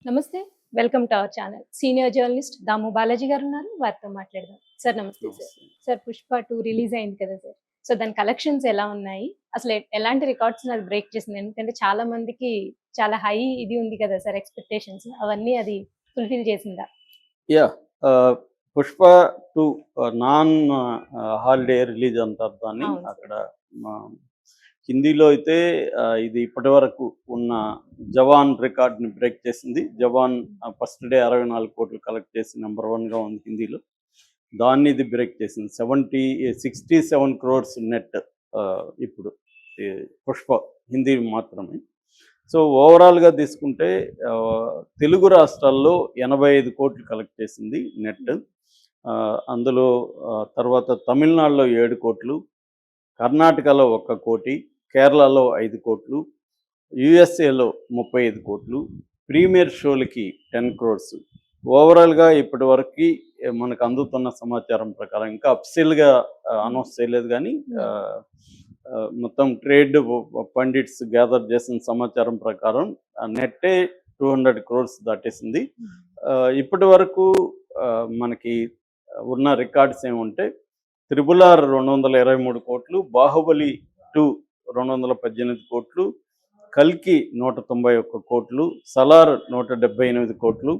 నమస్తే. Welcome to our channel. Senior journalist Damu Balaji గారు ఉన్నారు. వారితో మాట్లాడదాం. సార్ నమస్తే సార్. నమస్తే. సార్ 'పుష్ప 2' రిలీజ్ అయింది కదా సార్. సో దాని కలెక్షన్స్ ఎలా ఉన్నాయి? అసలు ఎలాంటి రికార్డ్స్‌ని అది బ్రేక్ చేసింది? ఎందుకంటే చాలా మందికి చాలా హై ఇది ఉంది కదా సార్ ఎక్స్‌పెక్టేషన్స్. అవన్నీ అది ఫుల్‌ఫిల్ చేసిందా? Yeah! 'Pushpa 2' non holiday release అంటారు దాన్ని. అవును సార్. అక్కడ మా హిందీలో అయితే ఇది ఇప్పటివరకు ఉన్న 'జవాన్' రికార్డ్‌ని బ్రేక్ చేసింది. 'జవాన్' ఫస్ట్ డే 64 కోట్లు కలెక్ట్ చేసి నంబర్ 1గా ఉంది హిందీలో. దాన్ని ఇది బ్రేక్ చేసింది. 67 క్రోర్స్ నెట్ ఇప్పుడు ఈ 'పుష్ప' హిందీ మాత్రమే. సో ఓవరాల్‌గా తీసుకుంటే తెలుగు రాష్ట్రాల్లో 85 కోట్లు కలెక్ట్ చేసింది నెట్. అందులో తర్వాత తమిళనాడులో 7 కోట్లు, కర్ణాటకలో 1 కోటి, కేరళలో 5 కోట్లు, యూఎస్ఏలో 35 కోట్లు, ప్రీమియర్ షోలకి 10 క్రోర్స్. ఓవరాల్‌గా ఇప్పటి వరకి మనకు అందుతున్న సమాచారం ప్రకారం ఇంకా అఫీషియల్‌గా అనౌన్స్ చేయలేదు కానీ మొత్తం ట్రేడ్ పండిట్స్ గ్యాదర్ చేసిన సమాచారం ప్రకారం నెట్టే 200 క్రోర్స్ దాటేసింది. ఇప్పటి వరకు మనకి ఉన్న రికార్డ్స్ ఏముంటే 'త్రిబుల్-ఆర్' 223 కోట్లు, 'బాహుబలి 2' 218 కోట్లు, 'కల్కి' 191 కోట్లు, 'సలార్' 178 కోట్లు,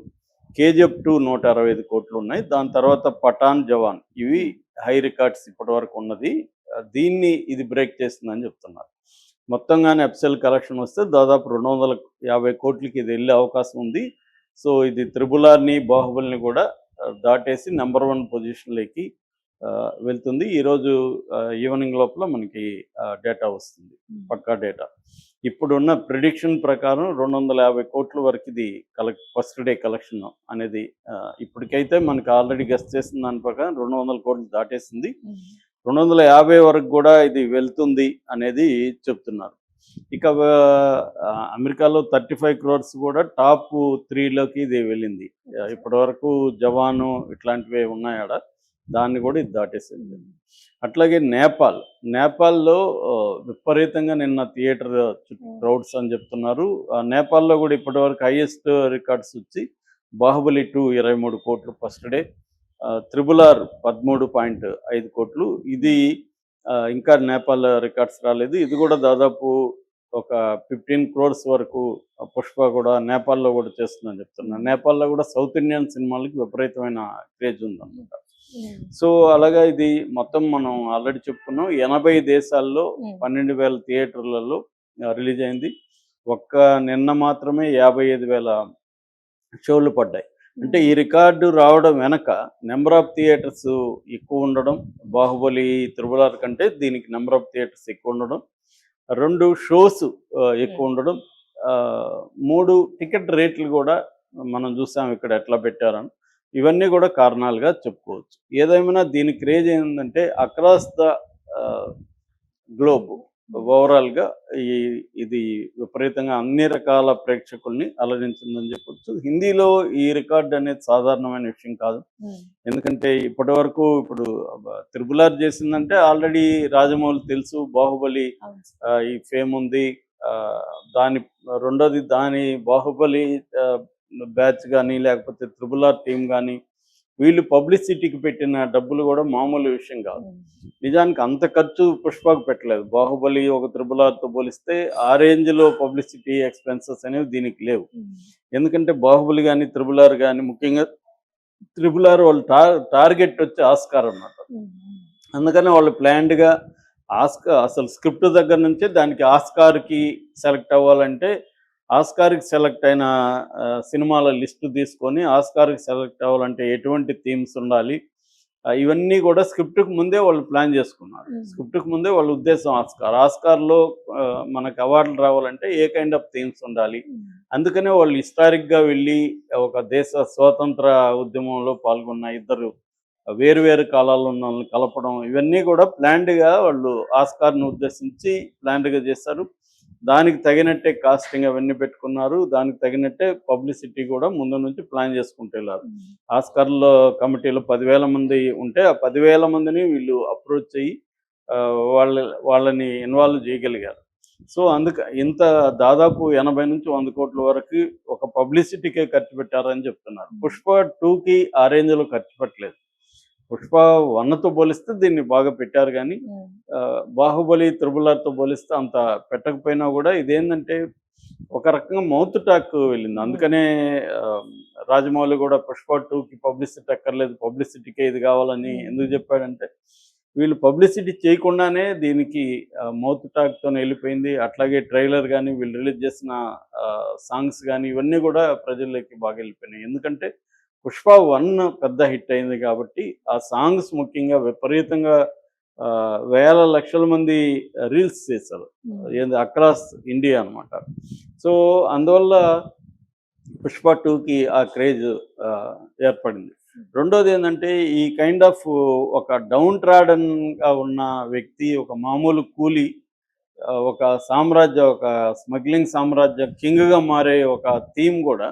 'కేజీఎఫ్ 2' 165 కోట్లు ఉన్నాయి. దాని తర్వాత 'పఠాన్', 'జవాన్' ఇవి హై రికార్డ్స్ ఇప్పటి వరకు ఉన్నది. దీన్ని ఇది బ్రేక్ చేస్తుందని చెప్తున్నారు. మొత్తంగానే అఫీషియల్ కలెక్షన్ వస్తే దాదాపు 250 కోట్లకి ఇది వెళ్ళే అవకాశం ఉంది. సో ఇది 'త్రిబుల్-ఆర్'ని, 'బాహుబలిని' కూడా దాటేసి నంబర్ 1 పొజిషన్లోకి వెళ్తుంది. ఈరోజు ఈవినింగ్ లోపల మనకి డేటా వస్తుంది, పక్కా డేటా. ఇప్పుడున్న ప్రిడిక్షన్ ప్రకారం 250 కోట్ల వరకు ఇది ఫస్ట్ డే కలెక్షన్ అనేది ఇప్పటికైతే మనకి ఆల్రెడీ గెస్ట్ చేసిన దాని ప్రకారం 200 కోట్లు దాటేసింది. 250 వరకు కూడా ఇది వెళ్తుంది అనేది చెప్తున్నారు. ఇక అమెరికాలో 35 క్రోర్స్ కూడా టాప్ 3లోకి ఇది వెళ్ళింది. ఇప్పటి వరకు 'జవాను' ఇట్లాంటివి ఉన్నాయాడ, దాన్ని కూడా ఇది దాటేసింది. అట్లాగే నేపాల్లో విపరీతంగా నిన్న థియేటర్ క్రౌడ్స్ అని చెప్తున్నారు. నేపాల్లో కూడా ఇప్పటివరకు హైయెస్ట్ రికార్డ్స్ వచ్చి 'బాహుబలి 2' 23 కోట్లు ఫస్ట్ డే, 'త్రిబుల్-ఆర్' 13.5 కోట్లు. ఇది ఇంకా నేపాల్ రికార్డ్స్ రాలేదు. ఇది కూడా దాదాపు ఒక 15 క్రోర్స్ వరకు 'పుష్ప' కూడా నేపాల్లో కూడా చేస్తుందని చెప్తున్నారు. నేపాల్లో కూడా సౌత్ ఇండియన్ సినిమాలకి విపరీతమైన క్రేజ్ ఉందన్నమాట. సో అలాగా ఇది మొత్తం మనం ఆల్రెడీ చెప్పుకున్నాం, 80 దేశాల్లో 12,000 థియేటర్లలో రిలీజ్ అయింది. నిన్న మాత్రమే 55,000 షోలు పడ్డాయి. అంటే ఈ రికార్డు రావడం వెనక నెంబర్ ఆఫ్ థియేటర్స్ ఎక్కువ ఉండడం, 'బాహుబలి', 'త్రిబుల్-ఆర్' కంటే దీనికి నెంబర్ ఆఫ్ థియేటర్స్ ఎక్కువ ఉండడం, 2 షోస్ ఎక్కువ ఉండడం, 3 టికెట్ రేట్లు కూడా మనం చూసాం ఇక్కడ ఎట్లా పెట్టారని. ఇవన్నీ కూడా కారణాలుగా చెప్పుకోవచ్చు. ఏదేమైనా దీని క్రేజ్ ఏంటంటే అక్రాస్ ద గ్లోబ్ ఓవరాల్గా ఇది విపరీతంగా అన్ని రకాల ప్రేక్షకుల్ని అలరించిందని చెప్పొచ్చు. హిందీలో ఈ రికార్డ్ అనేది సాధారణమైన విషయం కాదు. ఎందుకంటే ఇప్పటి వరకు ఇప్పుడు 'త్రిబుల్-ఆర్' చేసిందంటే ఆల్రెడీ రాజమౌళి తెలుసు, 'బాహుబలి' ఈ ఫేమ్ ఉంది. రెండోది దాని 'బాహుబలి' బ్యాచ్ కానీ లేకపోతే 'త్రిబుల్-ఆర్' టీం కానీ వీళ్ళు పబ్లిసిటీకి పెట్టిన డబ్బులు కూడా మామూలు విషయం కాదు. నిజానికి అంత ఖర్చు 'పుష్ప'కు పెట్టలేదు. 'బాహుబలి' ఒక 'త్రిబుల్-ఆర్'తో పోలిస్తే ఆ రేంజ్లో పబ్లిసిటీ ఎక్స్పెన్సెస్ అనేవి దీనికి లేవు. ఎందుకంటే 'బాహుబలి' కానీ 'త్రిబుల్-ఆర్' కానీ, ముఖ్యంగా 'త్రిబుల్-ఆర్' వాళ్ళు టార్గెట్ వచ్చి ఆస్కార్ అన్నమాట. అందుకని వాళ్ళు ప్లాన్డ్గా అసలు స్క్రిప్ట్ దగ్గర నుంచే దానికి ఆస్కార్కి సెలెక్ట్ అవ్వాలంటే ఆస్కార్కి సెలెక్ట్ అయిన సినిమాల లిస్టు తీసుకొని ఆస్కార్కి సెలెక్ట్ అవ్వాలంటే ఎటువంటి థీమ్స్ ఉండాలి, ఇవన్నీ కూడా స్క్రిప్ట్కి ముందే వాళ్ళు ప్లాన్ చేసుకున్నారు. స్క్రిప్ట్కి ముందే వాళ్ళ ఉద్దేశం ఆస్కార్లో మనకు అవార్డులు రావాలంటే ఏ కైండ్ ఆఫ్ థీమ్స్ ఉండాలి. అందుకనే వాళ్ళు హిస్టారిక్గా వెళ్ళి ఒక దేశ స్వాతంత్ర ఉద్యమంలో పాల్గొన్న ఇద్దరు వేరు కాలాల్లో ఉన్న వాళ్ళని కలపడం, ఇవన్నీ కూడా ప్లాన్డ్గా వాళ్ళు ఆస్కార్ను ఉద్దేశించి ప్లాన్డ్గా చేశారు. దానికి తగినట్టే కాస్టింగ్ అవన్నీ పెట్టుకున్నారు. దానికి తగినట్టే పబ్లిసిటీ కూడా ముందు నుంచి ప్లాన్ చేసుకుంటూ వెళ్ళారు. ఆస్కార్లో కమిటీలో 10,000 మంది ఉంటే ఆ 10,000 మందిని వీళ్ళు అప్రోచ్ అయ్యి వాళ్ళని ఇన్వాల్వ్ చేయగలిగారు. సో ఇంత దాదాపు 80 నుంచి 100 కోట్ల వరకు ఒక పబ్లిసిటీకే ఖర్చు పెట్టారని చెప్తున్నారు. పుష్ప 2కి ఆ రేంజ్లో ఖర్చు పెట్టలేదు. పుష్ప 1తో పోలిస్తే దీన్ని బాగా పెట్టారు కానీ బాహుబలి త్రిబుల్-ఆర్తో పోలిస్తే అంత పెట్టకపోయినా కూడా ఇదేంటంటే ఒక రకంగా మౌత్ టాక్ వెళ్ళింది. అందుకనే రాజమౌళి కూడా పుష్ప 2కి పబ్లిసిటీ అక్కర్లేదు, పబ్లిసిటీకే ఇది కావాలని ఎందుకు చెప్పాడంటే వీళ్ళు పబ్లిసిటీ చేయకుండానే దీనికి మౌత్ టాక్తో వెళ్ళిపోయింది. అట్లాగే ట్రైలర్ కానీ వీళ్ళు రిలీజ్ చేసిన సాంగ్స్ కానీ ఇవన్నీ కూడా ప్రజల్లోకి బాగా వెళ్ళిపోయినాయి. ఎందుకంటే పుష్ప 1 పెద్ద హిట్ అయింది కాబట్టి ఆ సాంగ్స్ ముఖ్యంగా విపరీతంగా వేల లక్షల మంది రీల్స్ చేశారు ఏంది అక్రాస్ ఇండియా అనమాట. సో అందువల్ల పుష్ప 2కి ఆ క్రేజ్ ఏర్పడింది. రెండోది ఏంటంటే ఈ కైండ్ ఆఫ్ ఒక డౌన్ ట్రాడన్గా ఉన్న వ్యక్తి, ఒక మామూలు కూలీ, ఒక ఒక స్మగ్లింగ్ సామ్రాజ్య కింగ్గా మారే ఒక థీమ్ కూడా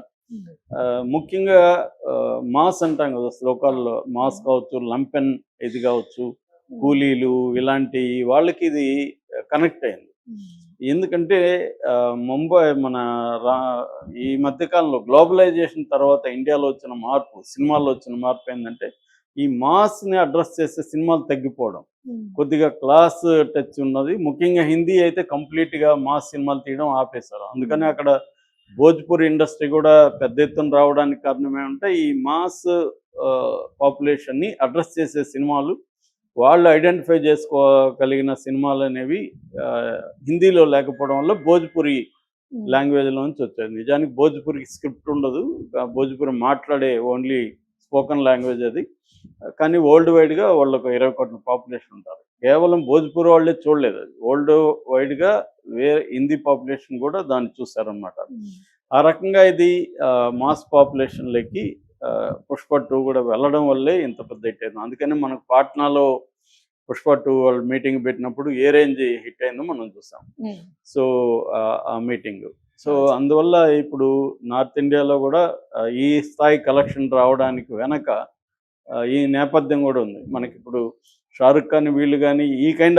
ముఖ్యంగా మాస్ అంటాం కదా శ్లోకాల్లో, మాస్ కావచ్చు, లంపెన్ ఇది కావచ్చు, కూలీలు ఇలాంటి వాళ్ళకి ఇది కనెక్ట్ అయింది. ఎందుకంటే ముంబై ఈ మధ్యకాలంలో గ్లోబలైజేషన్ తర్వాత ఇండియాలో వచ్చిన మార్పు, సినిమాల్లో వచ్చిన మార్పు ఏంటంటే ఈ మాస్ని అడ్రస్ చేసే సినిమాలు తగ్గిపోవడం, కొద్దిగా క్లాస్ టచ్ ఉన్నది. ముఖ్యంగా హిందీ అయితే కంప్లీట్గా మాస్ సినిమాలు తీయడం ఆపేశారు. అందుకని అక్కడ భోజ్పూరి ఇండస్ట్రీ కూడా పెద్ద ఎత్తున రావడానికి కారణం ఏమంటే ఈ మాస్ పాపులేషన్ని అడ్రస్ చేసే సినిమాలు, వాళ్ళు ఐడెంటిఫై చేసుకోగలిగిన సినిమాలు అనేవి హిందీలో లేకపోవడం వల్ల భోజ్పురి లాంగ్వేజ్లో నుంచి వచ్చాయి. నిజానికి భోజ్పురికి స్క్రిప్ట్ ఉండదు, భోజ్పురి మాట్లాడే ఓన్లీ స్పోకన్ లాంగ్వేజ్ అది. కానీ వరల్డ్ వైడ్గా వాళ్ళకు 20 కోట్ల పాపులేషన్ ఉంటారు. కేవలం భోజ్పూరి వాళ్ళే చూడలేదు, అది వరల్డ్ వైడ్గా హిందీ పాపులేషన్ కూడా దాన్ని చూశారనమాట. ఆ రకంగా ఇది మాస్ పాపులేషన్లోకి పుష్ప 2 కూడా వెళ్ళడం వల్లే ఇంత పెద్ద హిట్ అయింది. అందుకని మనకు పాట్నాలో పుష్ప 2 వాళ్ళు మీటింగ్ పెట్టినప్పుడు ఏ రేంజ్ హిట్ అయిందో మనం చూసాం. సో ఆ మీటింగ్, సో అందువల్ల ఇప్పుడు నార్త్ ఇండియాలో కూడా ఈ స్థాయి కలెక్షన్ రావడానికి వెనక ఈ నేపథ్యం కూడా ఉంది. మనకి ఇప్పుడు షారుఖ్ ఖాన్ వీళ్ళు కానీ ఈ కైండ్